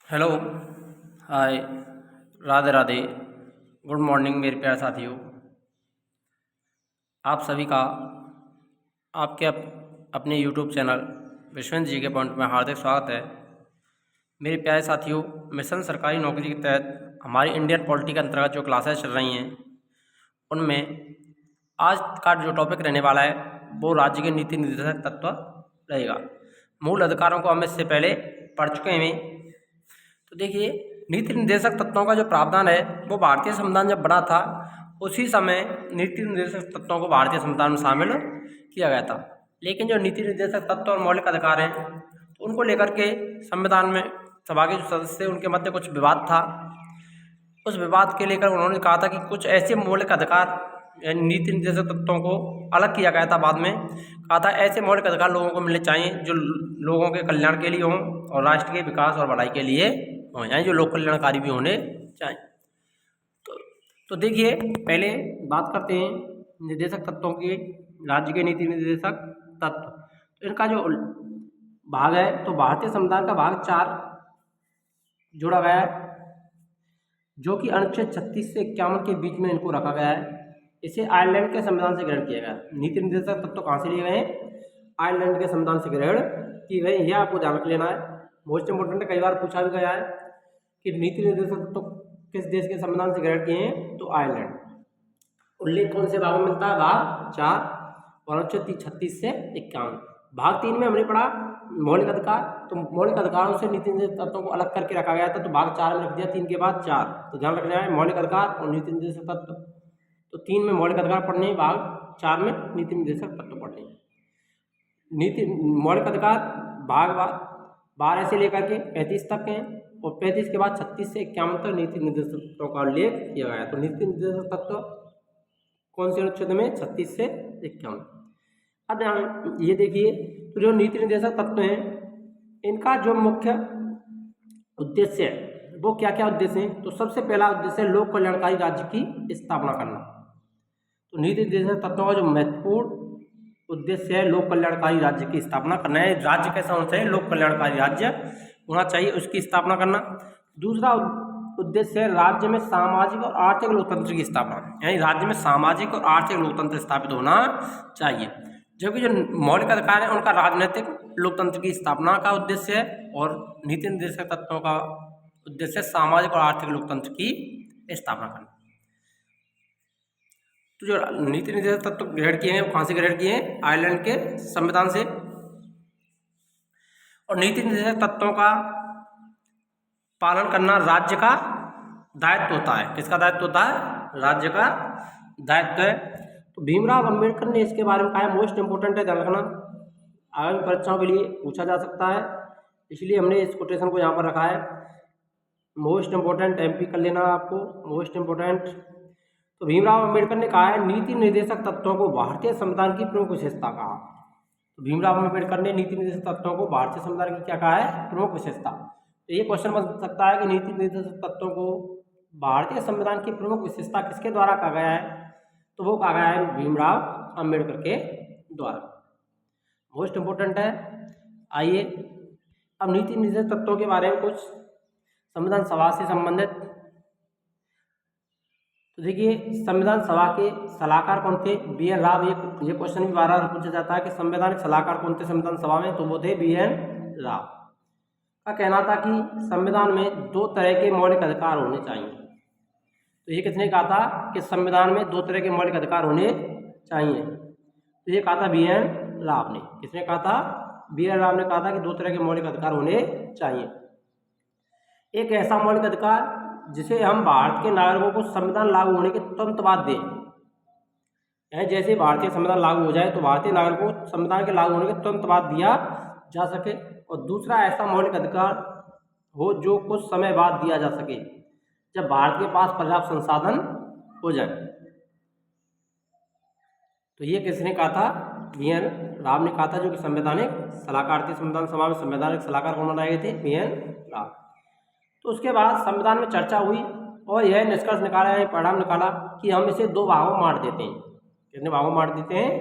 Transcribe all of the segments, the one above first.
Hello. हाय। Radhe Radhe. Good morning मेरे प्यारे साथियों। आप सभी का आपके अपने यूट्यूब चैनल विश्वनाथ जी के पॉइंट में हार्दिक स्वागत है। मेरे प्यारे साथियों, मिशन सरकारी नौकरी के तहत हमारी इंडियन पॉलिटी के अंतर्गत जो क्लासेस चल रही हैं उनमें आज का जो टॉपिक रहने वाला है वो राज्य के नीति निर्देशक तत्व रहेगा। मूल अधिकारों को हम इससे पहले पढ़ चुके हैं। तो देखिए, नीति निर्देशक तत्वों का जो प्रावधान है वो भारतीय संविधान जब बना था उसी समय नीति निर्देशक तत्वों को भारतीय संविधान में शामिल किया गया था। लेकिन जो नीति निर्देशक तत्व और मौलिक अधिकार हैं तो उनको लेकर के संविधान में सभा के जो सदस्य थे उनके मध्य कुछ विवाद था। उस विवाद के लेकर उन्होंने कहा था कि कुछ ऐसे मौलिक अधिकार यानी नीति निर्देशक तत्वों को अलग किया गया था। बाद में कहा था ऐसे मौलिक अधिकार लोगों को मिलने चाहिए जो लोगों के कल्याण के लिए हों और राष्ट्र के विकास और भलाई के लिए हों, यानी जो लोक कल्याणकारी भी होने चाहिए। तो देखिए, पहले बात करते हैं निर्देशक तत्वों की, राज्य के नीति निर्देशक तत्व। तो इनका जो भाग है तो भारतीय संविधान का भाग 4 जोड़ा गया है जो कि अनुच्छेद 36 से 51 के बीच में इनको रखा गया है। इसे आयरलैंड के संविधान से ग्रहण किया गया। नीति निर्देशक तत्व कहाँ से लिए गए हैं? आयरलैंड के संविधान से ग्रहण किए गए। यह आपको ध्यान रख लेना है, मोस्ट इंपोर्टेंट है। कई बार पूछा भी गया है कि नीति निर्देशक तत्व किस देश के संविधान से ग्रहण किए हैं, तो आयरलैंड। उल्लेख कौन से भाग में मिलता है? भाग 4 और अनुच्छेद 36 से 51। भाग 3 में हमने पढ़ा मौलिक अधिकार। तो मौलिक अधिकारों से नीति निर्देशक तत्वों को अलग करके रखा गया था, तो भाग 4 में रख दिया, 3 के बाद 4। तो ध्यान रखना है मौलिक अधिकार और नीति निर्देशक तत्व। तो 3 में मौलिक अधिकार पढ़ने, भाग 4 में नीति निर्देशक तत्व पढ़ने। नीति मौलिक अधिकार भाग 12 से लेकर के 35 तक हैं और 35 के बाद 36 से 51 तक नीति निर्देशक तत्वों का उल्लेख किया गया। तो नीति निर्देशक तत्व कौन से अनुच्छेद में? 36 से 51। अब ये देखिए, तो जो नीति निर्देशक तत्व हैं इनका जो मुख्य उद्देश्य है वो क्या क्या उद्देश्य हैं? तो सबसे पहला उद्देश्य है लोक कल्याणकारी राज्य की स्थापना करना। तो नीति निर्देशक तत्वों का जो महत्वपूर्ण उद्देश्य है लोक कल्याणकारी राज्य की स्थापना करना है। राज्य कैसा होना चाहिए? लोक कल्याणकारी राज्य होना चाहिए, उसकी स्थापना करना। दूसरा उद्देश्य है राज्य में सामाजिक और आर्थिक लोकतंत्र की स्थापना, यानी राज्य में सामाजिक और आर्थिक लोकतंत्र स्थापित होना चाहिए। जबकि जो मौलिक अधिकार है उनका राजनीतिक लोकतंत्र की स्थापना का उद्देश्य है और नीति निर्देशक तत्वों का उद्देश्य सामाजिक और आर्थिक लोकतंत्र की स्थापना करना। तो जो नीति निर्देशक तत्व ग्रहण किए हैं वो कहाँ से ग्रहण किए हैं? आयरलैंड के संविधान से। और नीति निर्देशक तत्वों का पालन करना राज्य का दायित्व होता है। किसका दायित्व होता है? राज्य का दायित्व है। तो भीमराव अंबेडकर ने इसके बारे में कहा है, मोस्ट इंपोर्टेंट है, ध्यान रखना, आगामी परीक्षाओं के लिए पूछा जा सकता है, इसलिए हमने इस कोटेशन को यहाँ पर रखा है। मोस्ट इंपोर्टेंट, एमपी कर लेना आपको, मोस्ट इंपोर्टेंट। तो भीमराव अंबेडकर ने कहा है नीति निर्देशक तत्वों को भारतीय संविधान की प्रमुख विशेषता कहा। तो भीमराव अंबेडकर ने नीति निर्देशक तत्वों को भारतीय संविधान की क्या कहा है? प्रमुख विशेषता। तो ये क्वेश्चन बन सकता है कि नीति निर्देशक तत्वों को भारतीय संविधान की प्रमुख विशेषता किसके द्वारा कहा गया है? तो वो कहा गया है भीमराव अंबेडकर के द्वारा। मोस्ट इंपोर्टेंट है। आइए अब नीति निर्देशक तत्वों के बारे में कुछ संविधान सभा से संबंधित। तो देखिए, संविधान सभा के सलाहकार कौन थे? BN राव। ये क्वेश्चन भी बार बार पूछा जाता है कि संवैधानिक सलाहकार कौन थे संविधान सभा में, तो वो थे BN राव। का कहना था कि संविधान में 2 तरह के मौलिक अधिकार होने चाहिए। तो ये किसने कहा था कि संविधान में 2 तरह के मौलिक अधिकार होने चाहिए? तो ये कहा था BN राव ने। किसने कहा था? BN राव ने कहा था कि 2 तरह के मौलिक अधिकार होने चाहिए। एक ऐसा मौलिक अधिकार जिसे हम भारत के नागरिकों को संविधान लागू होने के तुरंत बाद दें, यानी जैसे भारतीय संविधान लागू हो जाए तो भारतीय नागरिकों को संविधान के लागू होने के तुरंत बाद दिया जा सके। और दूसरा ऐसा मौलिक अधिकार हो जो कुछ समय बाद दिया जा सके, जब भारत के पास पर्याप्त संसाधन हो जाए। तो ये किसने कहा था? BN राव ने कहा था, जो कि संवैधानिक सलाहकार थे। संविधान सभा में संवैधानिक सलाहकार कौन बनाए गए थे? BN राव। तो उसके बाद संविधान में चर्चा हुई और यह निष्कर्ष निकाला, यह परिणाम निकाला कि हम इसे 2 भागों में बांट देते हैं। कितने भागों में बांट देते हैं?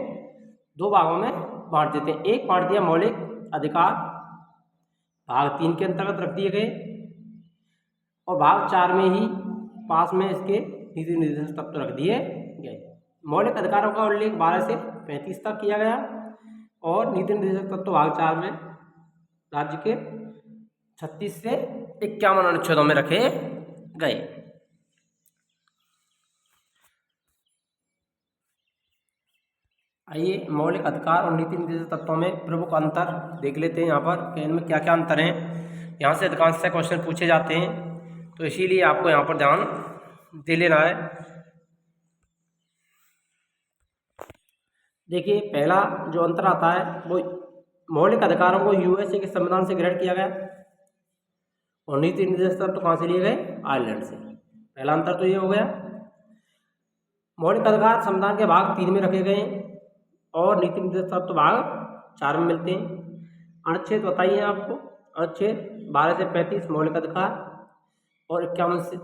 2 भागों में बांट देते हैं। एक बांट दिया मौलिक अधिकार, भाग 3 के अंतर्गत रख दिए गए, और भाग 4 में ही पास में इसके नीति निर्देशक तत्व रख दिए गए। मौलिक अधिकारों का उल्लेख 12 से 35 तक किया गया और नीति निर्देशक तत्व भाग 4 में राज्य के 36 से 51 अनुच्छेदों में रखे गए। आइए मौलिक अधिकार और नीति निर्देशक तत्वों में प्रमुख अंतर देख लेते हैं यहाँ पर कि इनमें क्या क्या अंतर हैं। यहाँ से अधिकांश से क्वेश्चन पूछे जाते हैं, तो इसीलिए आपको यहाँ पर ध्यान दे लेना है। देखिए पहला जो अंतर आता है वो मौलिक अधिकारों को यूएसए के संविधान से ग्रहण किया गया और नीति निर्देशक तत्व कहाँ से लिए गए? आयरलैंड से। पहला अंतर तो ये हो गया। मौलिक अधिकार संविधान के भाग 3 में रखे गए हैं और नीति निर्देशक तत्व भाग 4 में मिलते हैं। अनुच्छेद बताइए आपको। अनुच्छेद 12 से 35 मौलिक अधिकार और 51 से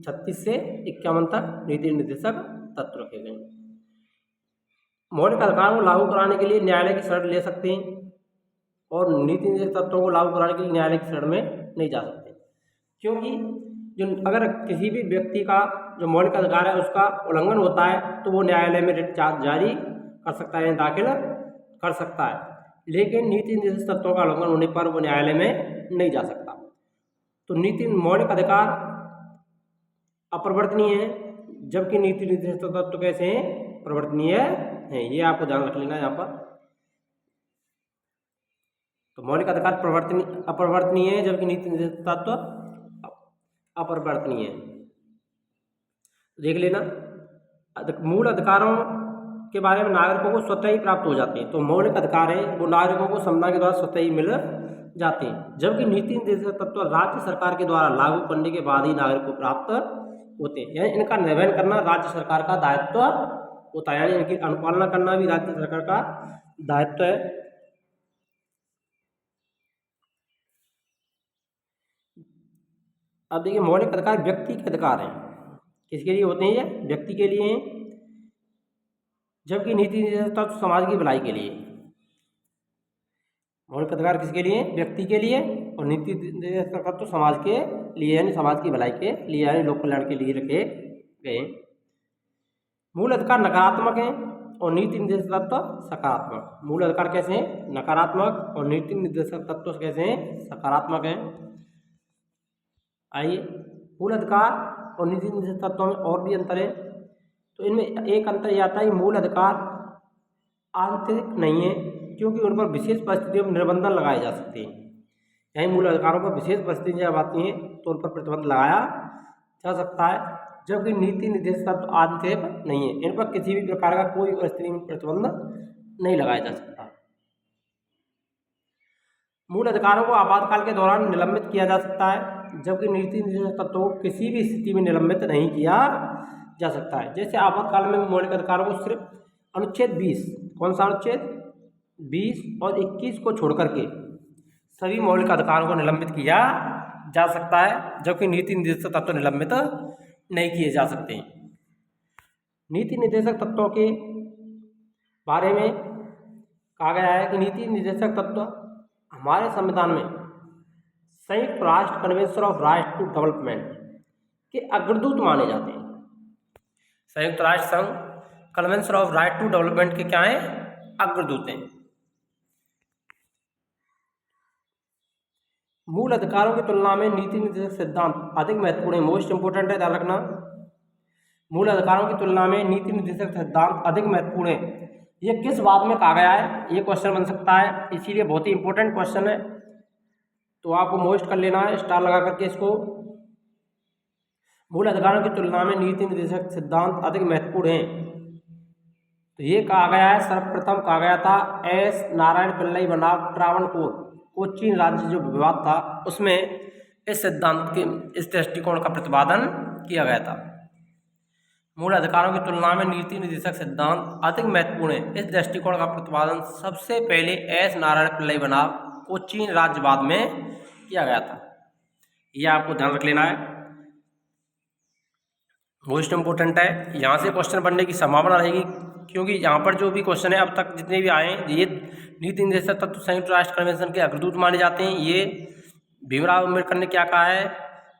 36 से 51 तक नीति निर्देशक तत्व रखे गए। मौलिक अधिकारों को लागू कराने के लिए न्यायालय की शरण ले सकते हैं और नीति निर्देशक तत्वों को लागू कराने के लिए न्यायालय की शरण में नहीं जा सकते, क्योंकि जो अगर किसी भी व्यक्ति का जो मौलिक अधिकार है उसका उल्लंघन होता है तो वो न्यायालय में रिट जारी कर सकता है, दाखिल कर सकता है, लेकिन नीति निर्देशक तत्वों का उल्लंघन होने पर वो न्यायालय में नहीं जा सकता। तो मौलिक अधिकार अपरिवर्तनीय है, जबकि नीति निर्देशक तत्व कैसे हैं? परिवर्तनीय है। ये आपको ध्यान रख लेना है यहाँ पर। तो मौलिक अधिकार अपरिवर्तनीय है, जबकि नीति निर्देशक तत्व अपरिवर्तनीय है। देख लेना। मूल अधिकारों के बारे में नागरिकों को स्वतः ही प्राप्त हो जाते हैं। तो मौलिक अधिकार है वो नागरिकों को संविधान के द्वारा स्वतः ही मिल जाते हैं, जबकि नीति निर्देशक तत्व राज्य सरकार के द्वारा लागू करने के बाद ही नागरिक को प्राप्त होते हैं। यानी इनका निर्वहन करना राज्य सरकार का दायित्व होता है, यानी इनकी अनुपालना करना भी राज्य सरकार का दायित्व है। अब देखिए मौलिक अधिकार व्यक्ति के अधिकार हैं। किसके लिए होते हैं? ये व्यक्ति के लिए हैं, जबकि नीति निर्देशक तत्व समाज की भलाई के लिए। मौलिक अधिकार किसके लिए? व्यक्ति के लिए, और नीति निर्देशक तत्व समाज के लिए, यानी समाज की भलाई के लिए, यानी लोक कल्याण के लिए रखे गए। मूल अधिकार नकारात्मक हैं और नीति निर्देशक तत्व सकारात्मक। मूल अधिकार कैसे हैं? नकारात्मक, और नीति निर्देशक तत्व कैसे हैं? सकारात्मक हैं। आइए मूल अधिकार और नीति निर्देशक तत्वों में और भी अंतर है। तो इनमें एक अंतर यह आता है कि मूल अधिकार आंतरिक नहीं है, क्योंकि उन पर विशेष परिस्थितियों में निर्बंधन लगाए जा सकते हैं। यानी मूल अधिकारों पर विशेष परिस्थितियाँ जब आती हैं तो उन पर प्रतिबंध लगाया जा सकता है, जबकि नीति निर्देशक तत्व आंतरिक नहीं है। इन पर किसी भी प्रकार का कोई परिस्थिति में प्रतिबंध नहीं लगाया जा सकता। मूल अधिकारों को आपातकाल के दौरान निलंबित किया जा सकता है, जबकि नीति निर्देशक तत्वों को किसी भी स्थिति में निलंबित नहीं किया जा सकता है। जैसे आपातकाल में मौलिक अधिकारों को सिर्फ अनुच्छेद 20, कौन सा अनुच्छेद? 20 और 21 को छोड़ करके सभी मौलिक अधिकारों को निलंबित किया जा सकता है, जबकि नीति निर्देशक तत्व निलंबित नहीं किए जा सकते। नीति निर्देशक तत्वों के बारे में कहा गया है कि नीति निर्देशक तत्व हमारे संविधान में संयुक्त राष्ट्र convention of right to development के अग्रदूत माने जाते हैं। संयुक्त राष्ट्र संघ convention of right to development के क्या हैं? अग्रदूत हैं। मूल अधिकारों की तुलना में नीति निर्देशक सिद्धांत अधिक महत्वपूर्ण है। मोस्ट इंपोर्टेंट है, ध्यान रखना। मूल अधिकारों की तुलना में नीति निर्देशक सिद्धांत अधिक महत्वपूर्ण है। ये किस बात में कहा गया है? ये क्वेश्चन बन सकता है, इसीलिए बहुत ही इंपॉर्टेंट क्वेश्चन है, तो आपको मोस्ट कर लेना है, स्टार लगा करके इसको। मूल अधिकारों की तुलना में नीति निर्देशक सिद्धांत अधिक महत्वपूर्ण है, तो ये कहा गया है, सर्वप्रथम कहा गया था एस नारायण पिल्लई बनाम ट्रावणकोर कोचीन राज्य जो विवाद था उसमें इस सिद्धांत के इस दृष्टिकोण का प्रतिपादन किया गया था। मूल अधिकारों की तुलना में नीति निर्देशक सिद्धांत अधिक महत्वपूर्ण है, इस दृष्टिकोण का प्रतिपादन सबसे पहले एस नारायण पिल्लई बनाम कोचीन राज्यवाद में किया गया था। यह आपको ध्यान रख लेना है, मोस्ट इम्पोर्टेंट है। यहाँ से क्वेश्चन बनने की संभावना रहेगी, क्योंकि यहाँ पर जो भी क्वेश्चन है अब तक जितने भी आए हैं, ये नीति निर्देशक तत्व संयुक्त राष्ट्र कन्वेंशन के अग्रदूत माने जाते हैं। ये भीमराव अम्बेडकर ने क्या कहा है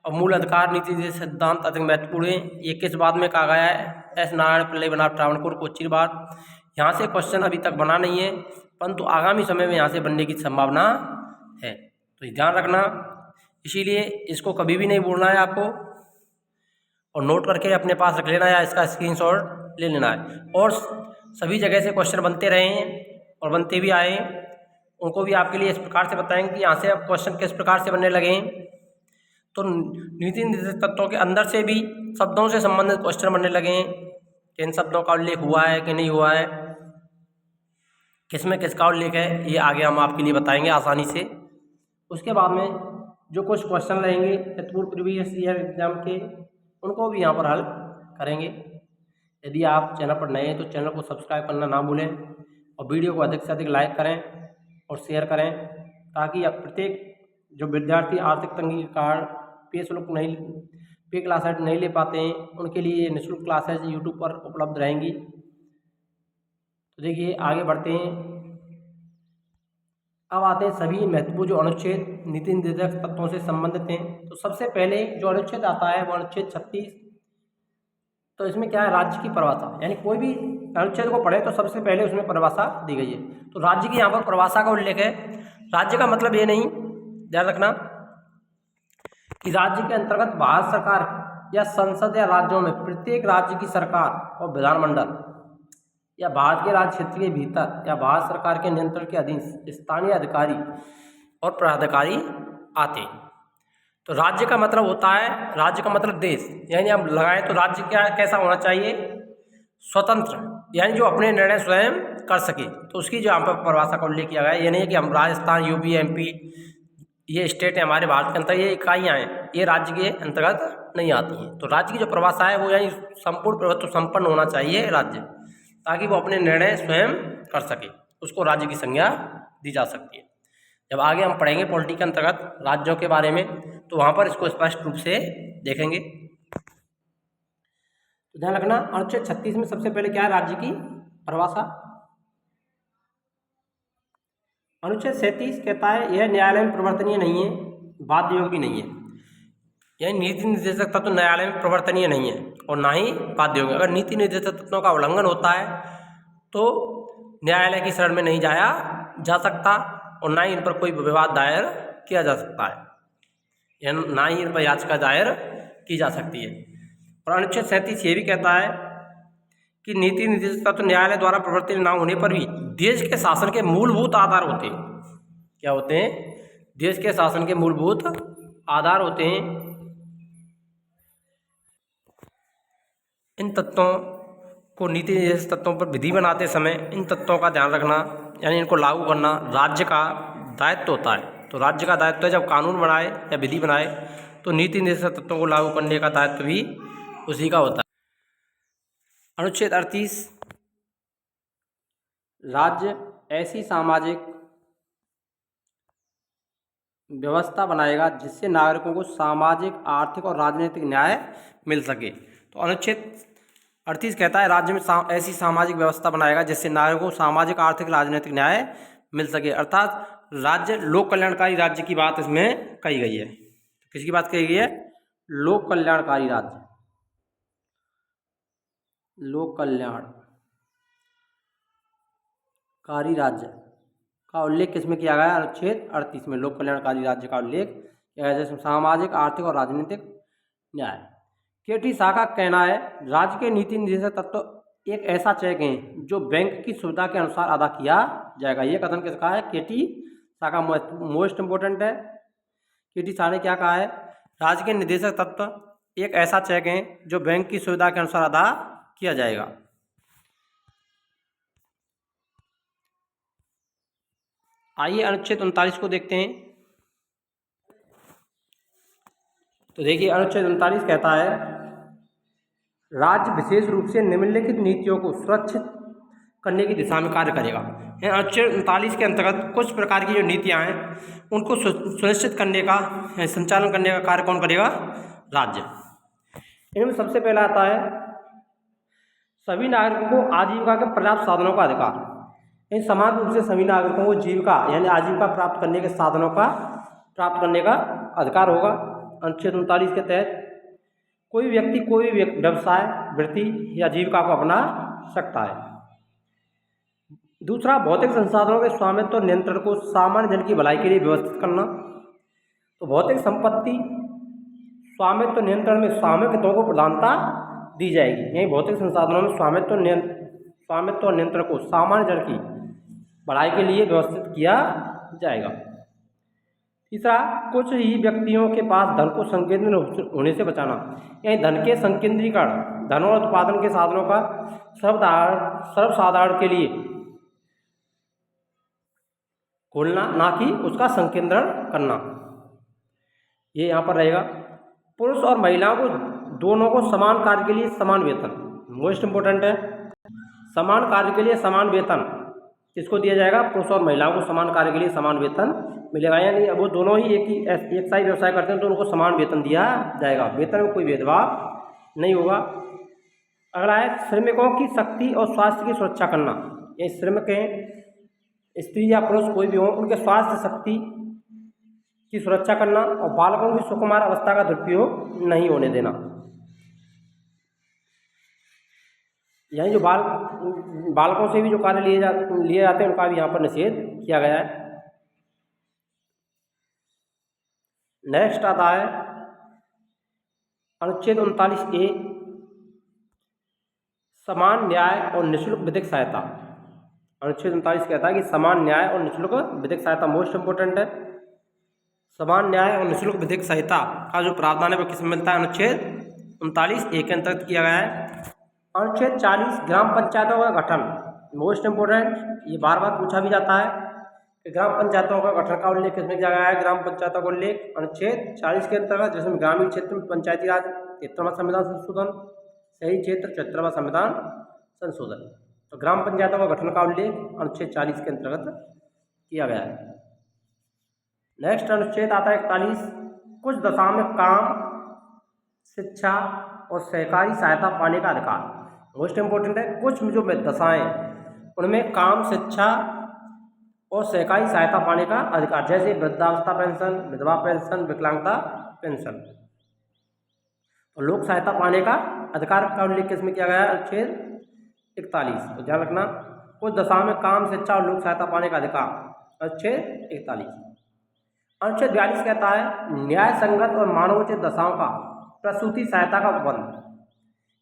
और मूल अधिकार नीति जैसे सिद्धांत अधिक महत्वपूर्ण है। ये किस बात में कहा गया है? एस नारायण पिल्लई बनाम ट्रावणकोर कोच्चि बात। यहाँ से क्वेश्चन अभी तक बना नहीं है, परंतु आगामी समय में यहाँ से बनने की संभावना है, तो ये ध्यान रखना। इसीलिए इसको कभी भी नहीं भूलना है आपको, और नोट करके अपने पास रख लेना या इसका स्क्रीनशॉट ले लेना है। और सभी जगह से क्वेश्चन बनते रहे हैं और बनते भी आए हैं, उनको भी आपके लिए इस प्रकार से बताएंगे कि यहाँ से अब क्वेश्चन किस प्रकार से बनने लगे हैं। तो नीति निर्देशक तत्वों के अंदर से भी शब्दों से संबंधित क्वेश्चन बनने लगे हैं कि इन शब्दों का उल्लेख हुआ है कि नहीं हुआ है, किसमें किसका उल्लेख है, ये आगे हम आपके लिए बताएंगे आसानी से। उसके बाद में जो कुछ क्वेश्चन रहेंगे पूर्व प्रीवियस ईयर एग्जाम के, उनको भी यहाँ पर हल करेंगे। यदि आप चैनल पर नए हैं तो चैनल को सब्सक्राइब करना ना भूलें और वीडियो को अधिक से अधिक लाइक करें और शेयर करें, ताकि अब प्रत्येक जो विद्यार्थी आर्थिक तंगी के कारण पे क्लासेज नहीं ले पाते हैं, उनके लिए निःशुल्क क्लासेज यूट्यूब पर उपलब्ध रहेंगी। तो देखिए आगे बढ़ते हैं। अब आते हैं सभी महत्वपूर्ण जो अनुच्छेद नीति निर्देशक तत्वों से संबंधित हैं। तो सबसे पहले जो अनुच्छेद आता है वो अनुच्छेद 36। तो इसमें क्या है? राज्य की परिभाषा, यानी कोई भी अनुच्छेद को पढ़े तो सबसे पहले उसमें परिभाषा दी गई है। तो राज्य की यहाँ पर परिभाषा का उल्लेख है। राज्य का मतलब ये नहीं, ध्यान रखना, कि राज्य के अंतर्गत भारत सरकार या संसद या राज्यों में प्रत्येक राज्य की सरकार और विधानमंडल या भारत के राज्य क्षेत्र के भीतर या भारत सरकार के नियंत्रण के अधीन स्थानीय अधिकारी और प्राधिकारी आते हैं। तो राज्य का मतलब होता है, राज्य का मतलब देश, यानी हम लगाएं तो राज्य क्या कैसा होना चाहिए? स्वतंत्र, यानी जो अपने निर्णय स्वयं कर सके। तो उसकी जो यहाँ पर परिभाषा का उल्लेख किया गया है, ये नहीं है कि हम राजस्थान, यूपी, एमपी, ये स्टेट है हमारे भारत के अंदर, ये इकाइयाँ हैं, ये राज्य के अंतर्गत नहीं आती हैं। तो राज्य की जो परिभाषा है वो यानी संपूर्ण प्रभुत्व संपन्न होना चाहिए राज्य, ताकि वो अपने निर्णय स्वयं कर सके, उसको राज्य की संज्ञा दी जा सकती है। जब आगे हम पढ़ेंगे पॉलिटी के अंतर्गत राज्यों के बारे में, तो वहाँ पर इसको स्पष्ट रूप से देखेंगे। तो ध्यान रखना, अनुच्छेद 36 में सबसे पहले क्या है? राज्य की परिभाषा। अनुच्छेद 37 कहता है यह न्यायालय में प्रवर्तनीय नहीं है, बाध्य योग्य भी नहीं है। यानी नीति निर्देशक तत्व न्यायालय में प्रवर्तनीय नहीं है और ना ही बाध्य योग्य। अगर नीति निर्देशक तत्वों का उल्लंघन होता है तो न्यायालय की शरण में नहीं जाया जा सकता और ना ही इन पर कोई विवाद दायर किया जा सकता है, या ना ही इन पर याचिका दायर की जा सकती है। और अनुच्छेद 37 ये भी कहता है कि नीति निर्देशक तत्व न्यायालय द्वारा प्रवर्तित न होने पर भी देश के शासन के मूलभूत आधार होते हैं। क्या होते हैं? देश के शासन के मूलभूत आधार होते हैं। इन तत्वों को नीति निर्देशक तत्वों पर विधि बनाते समय इन तत्वों का ध्यान रखना, यानी इनको लागू करना राज्य का दायित्व होता है। तो राज्य का दायित्व है जब कानून बनाए या विधि बनाए तो नीति निर्देशक तत्वों को लागू करने का दायित्व भी उसी का होता है। अनुच्छेद 38, राज्य ऐसी सामाजिक व्यवस्था बनाएगा जिससे नागरिकों को सामाजिक, आर्थिक और राजनीतिक न्याय मिल सके। तो अनुच्छेद 38 कहता है राज्य में ऐसी सामाजिक व्यवस्था बनाएगा जिससे नागरिकों को सामाजिक, आर्थिक, राजनीतिक न्याय मिल सके। अर्थात राज्य लोक कल्याणकारी राज्य की बात इसमें कही गई है। किसकी बात कही गई है? लोक कल्याणकारी राज्य। लोक कल्याणकारी राज्य का उल्लेख किसमें किया गया? अनुच्छेद 38 में लोक कल्याणकारी राज्य का उल्लेख किया गया, जिसमें सामाजिक, आर्थिक और राजनीतिक न्याय। केटी शाह का कहना है राज्य के नीति निर्देशक तत्व एक ऐसा चेक है जो बैंक की सुविधा के अनुसार अदा किया जाएगा। यह कथन किसका है? केटी शाह का मोस्ट इंपोर्टेंट है। केटी शाह ने क्या कहा है? राज्य के निर्देशक तत्व एक ऐसा चेक है जो बैंक की सुविधा के अनुसार अदा किया जाएगा। आइए अनुच्छेद 39 को देखते हैं। तो देखिए अनुच्छेद 39 कहता है राज्य विशेष रूप से निम्नलिखित नीतियों को सुरक्षित करने की दिशा में कार्य करेगा। अनुच्छेद 39 के अंतर्गत कुछ प्रकार की जो नीतियां हैं उनको सुनिश्चित करने का, संचालन करने का कार्य कौन करेगा? राज्य। इनमें सबसे पहला आता है सभी नागरिकों को आजीविका के पर्याप्त साधनों का अधिकार। इन समान रूप से सभी नागरिकों को जीविका यानी आजीविका प्राप्त करने के साधनों का प्राप्त करने का अधिकार होगा। अनुच्छेद 39 के तहत कोई भी व्यक्ति कोई भी व्यवसाय, वृत्ति या जीविका को अपना सकता है। दूसरा, भौतिक संसाधनों के स्वामित्व और नियंत्रण को सामान्य जन की भलाई के लिए व्यवस्थित करना। तो भौतिक संपत्ति स्वामित्व नियंत्रण में सामूहिक हितों को प्रधानता दी जाएगी। यही भौतिक संसाधनों में स्वामित्व और नियंत्रण को सामान्य जन की भलाई के लिए व्यवस्थित किया जाएगा। तीसरा, कुछ ही व्यक्तियों के पास धन को संकेंद्रित होने से बचाना। यानी धन के संकेंद्रीकरण, धन और उत्पादन के साधनों का सर्वसाधारण के लिए खोलना, ना कि उसका संकेंद्रण करना। ये यहाँ पर रहेगा। पुरुष और महिलाओं को दोनों को समान कार्य के लिए समान वेतन, मोस्ट इम्पोर्टेंट है। समान कार्य के लिए समान वेतन किसको दिया जाएगा? पुरुष और महिलाओं को समान कार्य के लिए समान वेतन मिलेगा। यानी अब वो दोनों ही एक सा ही व्यवसाय करते हैं तो उनको समान वेतन दिया जाएगा। वेतन में कोई भेदभाव नहीं होगा। अगला है श्रमिकों की शक्ति और स्वास्थ्य की सुरक्षा करना। ये श्रमिक हैं, स्त्री या पुरुष कोई भी हो, उनके स्वास्थ्य शक्ति की सुरक्षा करना और बालकों की सुकुमार अवस्था का दुरुपयोग नहीं होने देना। यानी जो बालकों से भी जो कार्य लिए जाते हैं उनका भी यहाँ पर निषेध किया गया है। नेक्स्ट आता है अनुच्छेद 39A, समान न्याय और निःशुल्क विधिक सहायता। अनुच्छेद 39 कहता है कि समान न्याय और निःशुल्क विधिक सहायता मोस्ट इम्पोर्टेंट है। समान न्याय और निःशुल्क विधिक सहायता का जो प्रावधान है वो किसमें मिलता है? अनुच्छेद 39A के अंतर्गत किया गया है। अनुच्छेद 40, ग्राम पंचायतों का गठन, मोस्ट इम्पोर्टेंट, ये बार बार पूछा भी जाता है कि ग्राम पंचायतों का गठन का उल्लेख किसमें किया गया है? ग्राम पंचायतों का उल्लेख अनुच्छेद 40 के अंतर्गत, जिसमें ग्रामीण क्षेत्र में पंचायती राज 73वां संविधान संशोधन, शहरी क्षेत्र 74वां संविधान संशोधन। तो ग्राम पंचायतों का गठन का उल्लेख अनुच्छेद 40 के अंतर्गत किया गया है। नेक्स्ट अनुच्छेद आता है 41, कुछ दशाओं में काम, शिक्षा और सहकारी सहायता पाने का अधिकार, मोस्ट इम्पोर्टेंट है। कुछ जो दशाएं उनमें काम, शिक्षा और सहकारी सहायता पाने का अधिकार, जैसे वृद्धावस्था पेंशन, विधवा पेंशन, विकलांगता पेंशन। और लोक सहायता पाने का अधिकार का उल्लेख किसमें किया गया है? अनुच्छेद 41। तो ध्यान रखना, कुछ दशाओं में काम, शिक्षा और लोक सहायता पाने का अधिकार, अनुच्छेद 41। अनुच्छेद 42 कहता है न्याय संगत और मानवोचित दशाओं का प्रसूति सहायता का उपबंध,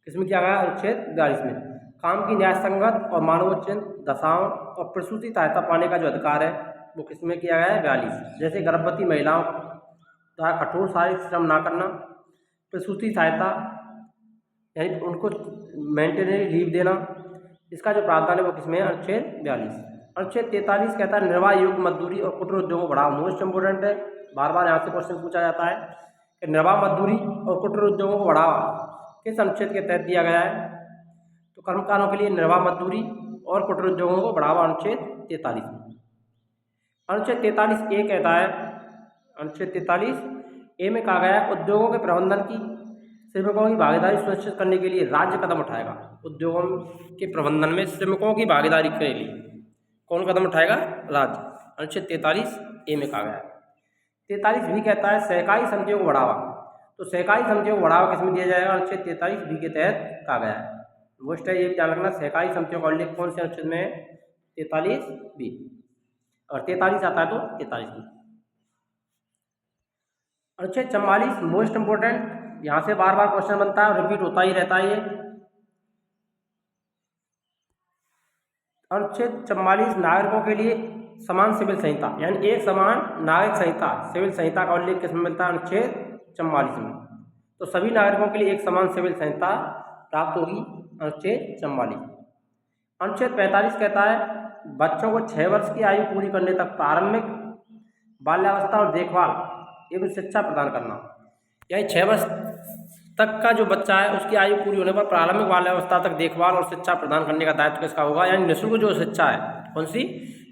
किसमें किया गया? अनुच्छेद 42 में। काम की न्याय संगत और मानवोचित दशाओं और प्रसूति सहायता पाने का जो अधिकार है वो किसमें किया गया है? 42। जैसे गर्भवती महिलाओं द्वारा कठोर शारीरिक श्रम ना करना, प्रसूति सहायता यानी उनको मेंटेनरी लीव देना, इसका जो प्रावधान है वो किसमें है? अनुच्छेद 42। अनुच्छेद 43 कहता है निर्वाह योग्य मजदूरी और कुटीर उद्योगों को बढ़ावा, मोस्ट इम्पोर्टेंट है। बार बार यहाँ से क्वेश्चन पूछा जाता है कि निर्वाह मजदूरी और कुटीर उद्योगों को बढ़ावा किस अनुच्छेद के तहत दिया गया है? तो कर्मकारों के लिए निर्वाह मजदूरी और कुटीर उद्योगों को बढ़ावा अनुच्छेद 43 में। अनुच्छेद 43A कहता है, अनुच्छेद 43A में कहा गया है उद्योगों के प्रबंधन की श्रमिकों की भागीदारी सुनिश्चित करने के लिए राज्य कदम उठाएगा। उद्योगों के प्रबंधन में श्रमिकों की भागीदारी के लिए कौन कदम उठाएगा? राज्य। अनुच्छेद 43A में कहा गया है। 43B कहता है सहकारी समितियों को बढ़ावा। तो सहकारी समितियों को बढ़ावा किसमें दिया जाएगा? अनुच्छेद 43B के तहत कहा गया है। मोस्ट है, ये ध्यान रखना, सहकारी समितियों का उल्लेख कौन से अनुच्छेद में है? 43B। और 43 आता है तो 43B। अनुच्छेद 44 मोस्ट इम्पोर्टेंट, यहाँ से बार बार क्वेश्चन बनता है और रिपीट होता ही रहता है ये। अनुच्छेद 44 नागरिकों के लिए समान सिविल संहिता, यानी एक समान नागरिक संहिता, सिविल संहिता का उल्लेख किसमें मिलता है? अनुच्छेद 44 में। तो सभी नागरिकों के लिए एक समान सिविल संहिता प्राप्त होगी, अनुच्छेद 44। अनुच्छेद 45 कहता है बच्चों को 6 वर्ष की आयु पूरी करने तक प्रारंभिक बाल्यावस्था और देखभाल एवं शिक्षा प्रदान करना। यानी 6 वर्ष तक का जो बच्चा है उसकी आयु पूरी होने पर प्रारंभिक बाल्यावस्था तक देखभाल और शिक्षा प्रदान करने का दायित्व किसका होगा? यानी निःशुल्क जो शिक्षा है, कौन सी?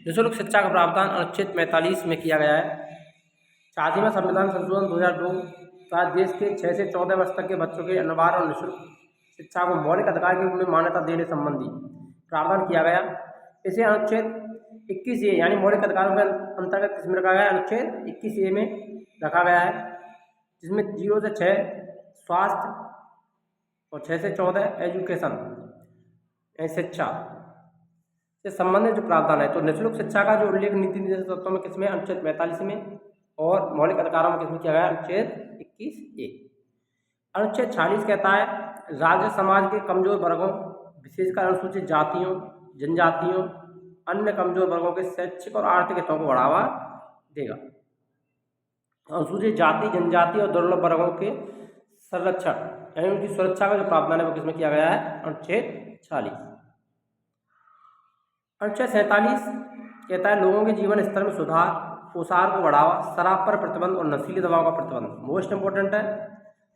निःशुल्क शिक्षा का प्रावधान अनुच्छेद 45 में किया गया है। 86वां संविधान संशोधन 2002 का देश के 6 से 14 वर्ष तक के बच्चों के अनिवार्य और निःशुल्क शिक्षा को मौलिक अधिकार के रूप में मान्यता देने संबंधी प्रावधान किया गया। इसे अनुच्छेद 21A यानी मौलिक अधिकारों के अंतर्गत किसमें रखा गया है? अनुच्छेद 21A में रखा गया है, जिसमें 0 से 6 स्वास्थ्य और 6 से 14 एजुकेशन शिक्षा से संबंधित जो प्रावधान है। तो निःशुल्क शिक्षा का जो उल्लेख नीति निर्देशक तत्वों में किसमें, अनुच्छेद 45 में, और मौलिक अधिकारों में किसमें किया गया, अनुच्छेद 21A। अनुच्छेद 46 कहता है राज्य समाज के कमजोर वर्गों विशेषकर अनुसूचित जातियों, जनजातियों, अन्य कमजोर वर्गों के शैक्षिक और आर्थिक हितों को बढ़ावा देगा। अनुसूचित जाति, जनजाति और दुर्लभ वर्गों के संरक्षण यानी उनकी सुरक्षा का जो प्रावधान है वो किसमें किया गया है, अनुच्छेद 46। अनुच्छेद 47 कहता है लोगों के जीवन स्तर में सुधार, पोषाहार को बढ़ावा, शराब पर प्रतिबंध और नशीली दवाओं का प्रतिबंध। मोस्ट इंपोर्टेंट है,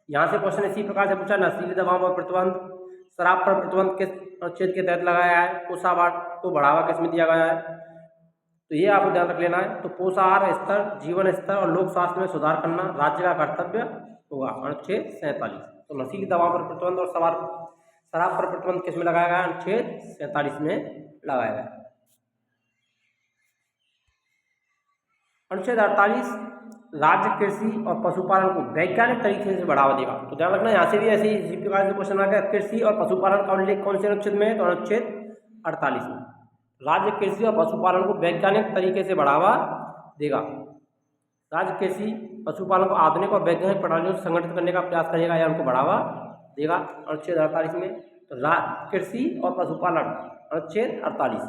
यहाँ से क्वेश्चन इसी प्रकार से पूछा, नशीली दवाओं पर प्रतिबंध, शराब पर प्रतिबंध किस अनुच्छेद के तहत लगाया है, पोषाहार को बढ़ावा किसमें दिया गया है, तो ये आपको ध्यान रख लेना है। तो पोषाहार स्तर, जीवन स्तर और लोक स्वास्थ्य में सुधार करना राज्य का कर्तव्य होगा, अनुच्छेद 47। तो नशीली दवाओं पर प्रतिबंध और शराब पर प्रतिबंध किसमें लगाया गया, अनुच्छेद 47 में लगाया गया। अनुच्छेद 48 राज्य कृषि और पशुपालन को वैज्ञानिक तरीके से बढ़ावा देगा। तो ध्यान रखना, यहाँ से भी ऐसे ही इसी प्रकार से क्वेश्चन आ गया, कृषि और पशुपालन का उल्लेख कौन से अनुच्छेद में है, तो अनुच्छेद 48 में। राज्य कृषि और पशुपालन को वैज्ञानिक तरीके से बढ़ावा देगा। राज्य कृषि पशुपालन को आधुनिक और वैज्ञानिक प्रणालियों से संगठित करने का प्रयास करेगा या उनको बढ़ावा देगा, अनुच्छेद 48 में। तो कृषि और पशुपालन, अनुच्छेद 48।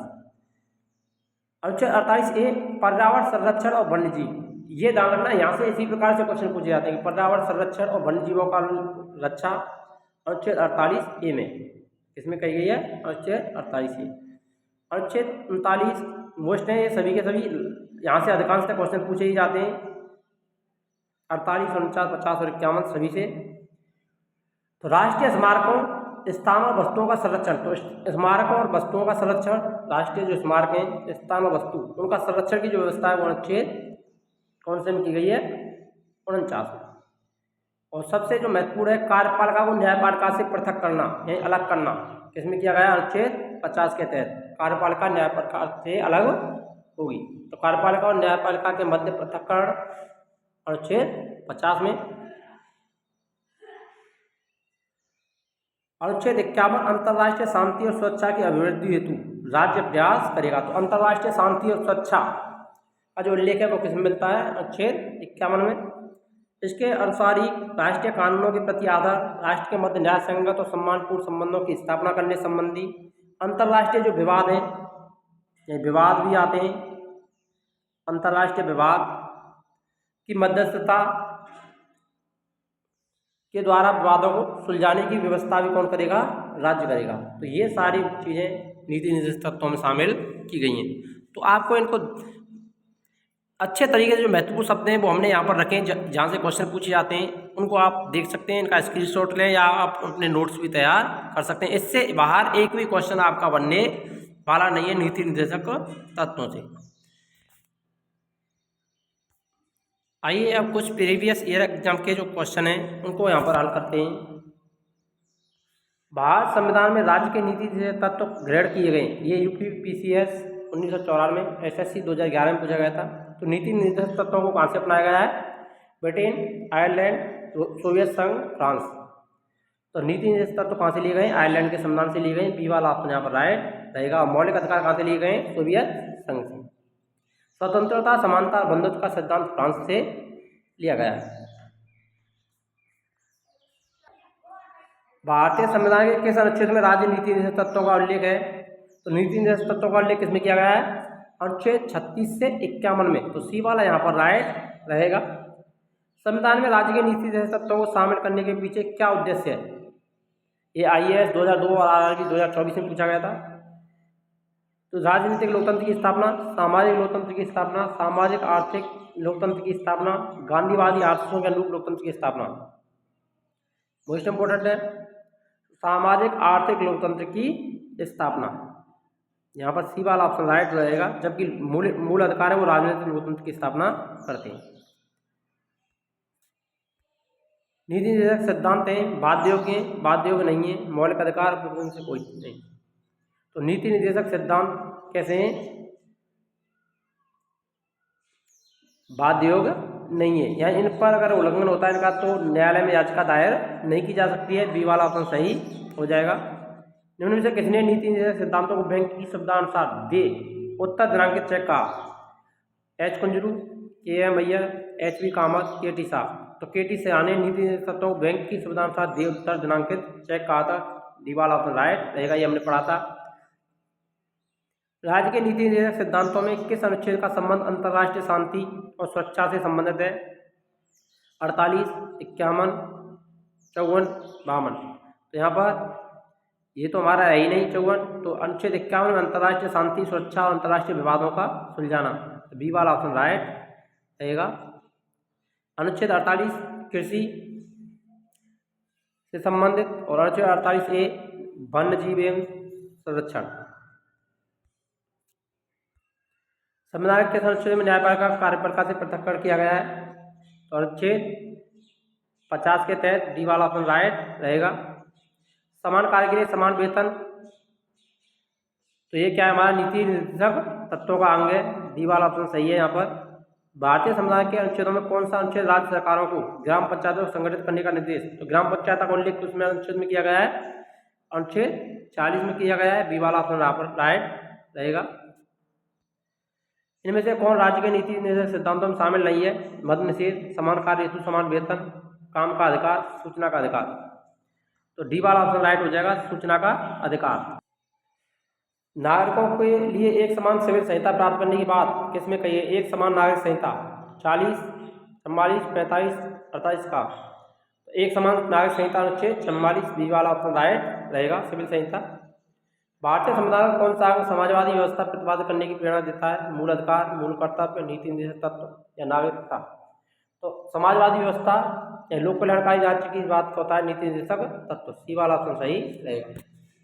अनुच्छेद 48A पर्यावरण संरक्षण और वन्यजीव। ये ध्यान रखना, यहाँ से इसी प्रकार से क्वेश्चन पूछे जाते हैं कि पर्यावरण संरक्षण और वन्यजीवों का रक्षा, अनुच्छेद 48A में किसमें कही गई है, अनुच्छेद 48A। अनुच्छेद 39 मोस्ट है, ये सभी के सभी यहाँ से अधिकांश क्वेश्चन पूछे ही जाते हैं, 48, 49, 50 और 51 सभी से। तो राष्ट्रीय स्मारकों, स्थान और वस्तुओं का संरक्षण। तो स्मारकों और वस्तुओं का संरक्षण, राष्ट्रीय जो स्मारक हैं, स्थान और वस्तु, उनका संरक्षण की जो व्यवस्था है वो अनुच्छेद कौन से में की गई है, 49 में। और सबसे जो महत्वपूर्ण है, कार्यपालिका को न्यायपालिका से पृथक करना यानी अलग करना, किसमें किया गया, अनुच्छेद 50 के तहत। कार्यपालिका न्यायपालिका से अलग होगी, तो कार्यपालिका और न्यायपालिका के मध्य पृथक्करण, अनुच्छेद 50 में। अनुच्छेद 51 अंतर्राष्ट्रीय शांति और सुरक्षा की अभिवृद्धि हेतु राज्य प्रयास करेगा। तो अंतर्राष्ट्रीय शांति और सुरक्षा का जो उल्लेख है वो किसमें मिलता है, अनुच्छेद 51 में। इसके अनुसार ही राष्ट्रीय कानूनों के प्रति आदर, राष्ट्र के मध्य न्याय संगत और सम्मानपूर्ण संबंधों की स्थापना करने संबंधी अंतर्राष्ट्रीय जो विवाद हैं, ये विवाद भी आते हैं, अंतर्राष्ट्रीय विवाद की मध्यस्थता के द्वारा विवादों को सुलझाने की व्यवस्था भी कौन करेगा, राज्य करेगा। तो ये सारी चीज़ें नीति निर्देशक तत्वों में शामिल की गई हैं। तो आपको इनको अच्छे तरीके से जो महत्वपूर्ण शब्द हैं वो हमने यहाँ पर रखे हैं, जहाँ से क्वेश्चन पूछे जाते हैं उनको आप देख सकते हैं, इनका स्क्रीनशॉट लें या आप अपने नोट्स भी तैयार कर सकते हैं। इससे बाहर एक भी क्वेश्चन आपका बनने वाला नहीं है नीति निर्देशक तत्वों से। आइए अब कुछ प्रीवियस ईयर एग्जाम के जो क्वेश्चन हैं उनको यहाँ पर हल करते हैं। भारत संविधान में राज्य के नीति निर्देशक तत्व ग्रेड किए गए, ये UPPCS 1994 SSC 2011 में पूछा गया था। तो नीति निर्देशक तत्वों को कहाँ से अपनाया गया है, ब्रिटेन, आयरलैंड, सोवियत संघ, फ्रांस। तो नीति निर्देशक तत्व कहाँ से लिए गए, आयरलैंड के संविधान से लिए गए, बी वाला ऑप्शन यहाँ पर राइट रहेगा। मौलिक अधिकार कहाँ से लिए गए, सोवियत संघ से। स्वतंत्रता, समानता और बंधुत्व का सिद्धांत फ्रांस से लिया गया है। भारतीय संविधान के किस अनुच्छेद में राज्य नीति निर्देशक तत्वों का उल्लेख है, तो नीति निर्देशक तत्वों का उल्लेख किसमें किया गया है, अनुच्छेद 36 से 51 में। तो सी वाला यहाँ पर राइट रहेगा। संविधान में राज्य के नीति निर्देशक तत्वों को शामिल करने के पीछे क्या उद्देश्य है, ये IAS 2002 और RRB 2024 में पूछा गया था। तो राजनीतिक लोकतंत्र की स्थापना, सामाजिक लोकतंत्र की स्थापना, सामाजिक आर्थिक लोकतंत्र की स्थापना, गांधीवादी आदर्शों के अनुरूप लोकतंत्र की स्थापना। मोस्ट इंपोर्टेंट है सामाजिक आर्थिक लोकतंत्र की स्थापना, यहाँ पर सी वाला ऑप्शन राइट रहेगा। जबकि मूल अधिकार है वो राजनीतिक लोकतंत्र की स्थापना करते हैं। नीति निर्देशक सिद्धांत हैं बाध्य योग्य नहीं है, मौलिक अधिकार से कोई नहीं। तो नीति निर्देशक सिद्धांत कैसे हैं, बाध्य योग्य नहीं है, यानी इन पर अगर उल्लंघन होता है इनका तो न्यायालय में याचिका दायर नहीं की जा सकती है। बी वाला ऑप्शन सही हो जाएगा। निम्न में से किसने नीति निर्देशक सिद्धांतों को बैंक की शब्दानुसार दे उत्तर दिनांकित चेक कहा? H Kunzru, K M Iyer, H B Kamath, K T Shah. तो के टी शाह ने नीति निर्देशक को बैंक की शब्दानुसार दे उत्तर दिनांकित चेक कहा था। डी वाला ऑप्शन राइट रहेगा, ये हमने पढ़ा था। राज्य के नीति निर्देशक सिद्धांतों में किस अनुच्छेद का संबंध अंतर्राष्ट्रीय शांति और सुरक्षा से संबंधित है? 48, 51, 54, 52। तो यहाँ पर ये तो हमारा है ही नहीं 54, तो अनुच्छेद 51 में अंतर्राष्ट्रीय शांति सुरक्षा और अंतर्राष्ट्रीय विवादों का सुलझाना, तो बी वाला ऑप्शन राइट रहेगा। अनुच्छेद 48 कृषि से संबंधित और अनुच्छेद 48A वन्य जीव एवं संरक्षण। संविधान के अनुच्छेद में न्यायपालिका का कार्यपालिका से पृथक्करण किया गया है, तो अनुच्छेद 50 के तहत डी वाला ऑप्शन राइट रहेगा। समान कार्य के लिए समान वेतन, तो ये क्या है हमारा नीति निर्देशक तत्वों का अंग है, डी वाला ऑप्शन सही है। यहाँ पर भारतीय संविधान के अनुच्छेदों में कौन सा अनुच्छेद राज्य सरकारों को ग्राम पंचायतों को संगठित करने का निर्देश? तो ग्राम पंचायत का उल्लेख उसमें अनुच्छेद में किया गया है, अनुच्छेद 40 में किया गया है, बी वाला ऑप्शन राइट रहेगा। इनमें से कौन राज्य के नीति निर्देशक सिद्धांतों में शामिल नहीं है? मद्य निषेध, समान कार्य हेतु समान वेतन, काम का अधिकार, सूचना का अधिकार। तो डी वाला ऑप्शन राइट हो जाएगा, सूचना का अधिकार। नागरिकों के लिए एक समान सिविल संहिता प्राप्त करने की बात किसमें कही है? एक समान नागरिक संहिता 40, 44, 45, 48 का। तो एक समान नागरिक संहिता अनुच्छेद 44, बी वाला ऑप्शन राइट रहेगा, सिविल संहिता। भारतीय संविधान कौन सा अंग समाजवादी व्यवस्था प्रतिपादित करने की प्रेरणा देता है? मूल अधिकार, मूल कर्तव्य, नीति निर्देशक तत्व या नागरिकता। तो समाजवादी व्यवस्था या लोक कल्याणकारी राज्य की बात होता है नीति निर्देशक तत्व, सी वाला ऑप्शन सही रहेगा।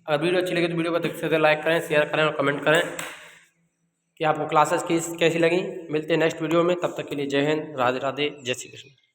अगर वीडियो अच्छी लगी तो वीडियो को अधिक से लाइक करें, शेयर करें और कमेंट करें कि आपको क्लासेस कैसी लगी। मिलते हैं नेक्स्ट वीडियो में, तब तक के लिए जय हिंद, राधे राधे, जय श्री कृष्ण।